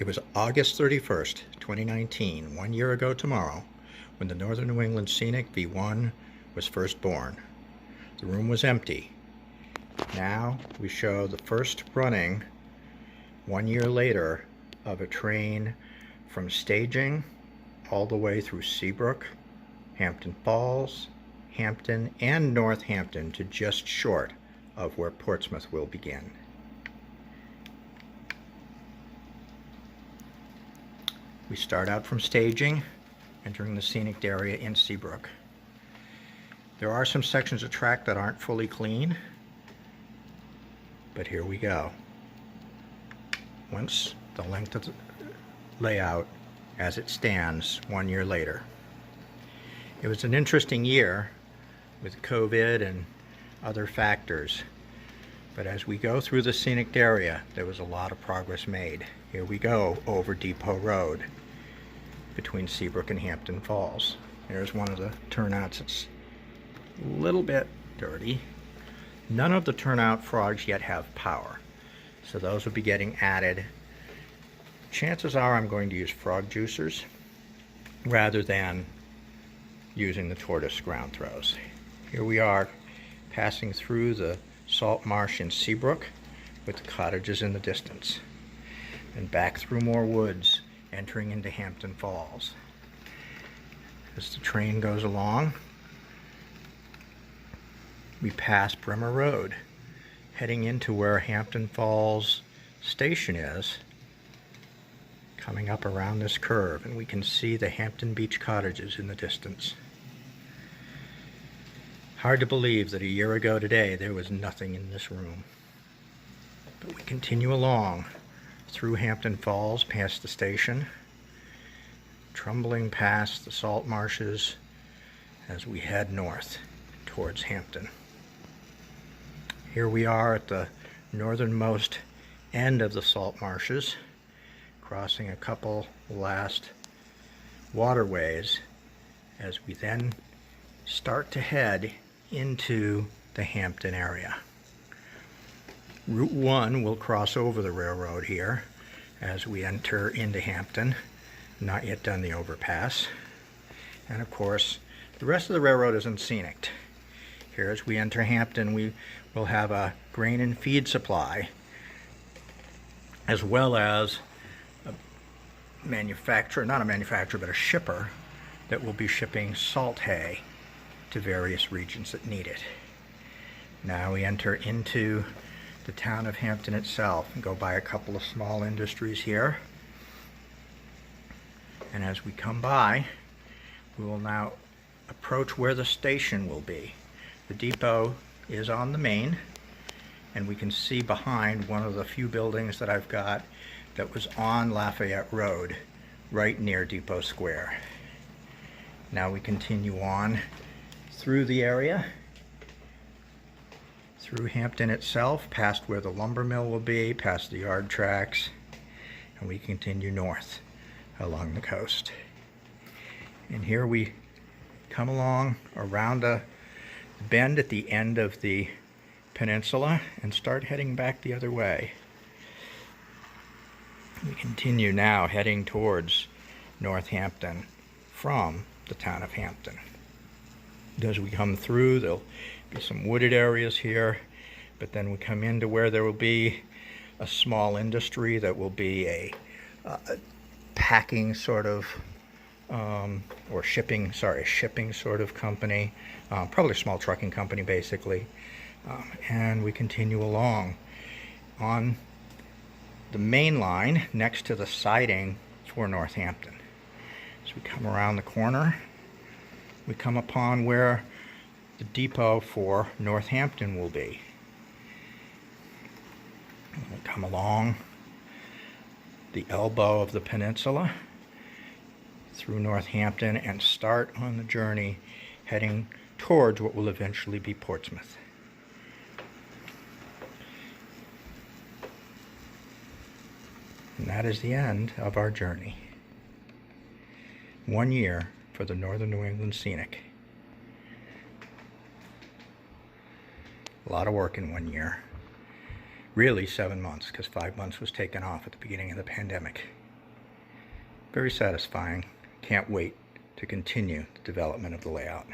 It was August 31st, 2019, 1 year ago tomorrow, when the Northern New England Scenic V1 was first born. The room was empty. Now we show the first running, 1 year later, of a train from staging all the way through Seabrook, Hampton Falls, Hampton, and Northampton to just short of where Portsmouth will begin. We start out from staging, entering the scenic area in Seabrook. There are some sections of track that aren't fully clean, but here we go. Once the length of the layout as it stands 1 year later. It was an interesting year with COVID and other factors, but as we go through the scenic area, there was a lot of progress made. Here we go over Depot Road between Seabrook and Hampton Falls. There's one of the turnouts. It's a little bit dirty. None of the turnout frogs yet have power, so those will be getting added. Chances are I'm going to use frog juicers rather than using the tortoise ground throws. Here we are passing through the salt marsh in Seabrook with the cottages in the distance, and back through more woods, entering into Hampton Falls. As the train goes along, we pass Bremer Road, heading into where Hampton Falls Station is, coming up around this curve, and we can see the Hampton Beach cottages in the distance. Hard to believe that a year ago today there was nothing in this room. But we continue along through Hampton Falls, past the station, trundling past the salt marshes as we head north towards Hampton. Here we are at the northernmost end of the salt marshes, crossing a couple last waterways as we then start to head into the Hampton area. Route 1 will cross over the railroad here as we enter into Hampton. Not yet done the overpass. And of course, the rest of the railroad isn't scenic. Here as we enter Hampton, we will have a grain and feed supply, as well as a manufacturer, not a manufacturer, but a shipper that will be shipping salt hay to various regions that need it. Now we enter into the town of Hampton itself and go by a couple of small industries here. And as we come by, we will now approach where the station will be. The depot is on the main, and we can see behind one of the few buildings that I've got that was on Lafayette Road, right near Depot Square. Now we continue on through the area, through Hampton itself, past where the lumber mill will be, past the yard tracks, and we continue north along the coast. And here we come along around a bend at the end of the peninsula and start heading back the other way. We continue now heading towards Northampton from the town of Hampton. As we come through, there'll be some wooded areas here, but then we come into where there will be a small industry that will be a packing sort of or shipping sort of company, probably a small trucking company basically. And we continue along on the main line next to the siding for Northampton. As we come around the corner, we come upon where the depot for Northampton will be. We come along the elbow of the peninsula through Northampton and start on the journey heading towards what will eventually be Portsmouth. And that is the end of our journey. 1 year for the Northern New England Scenic. A lot of work in 1 year. Really 7 months, because 5 months was taken off at the beginning of the pandemic. Very satisfying. Can't wait to continue the development of the layout.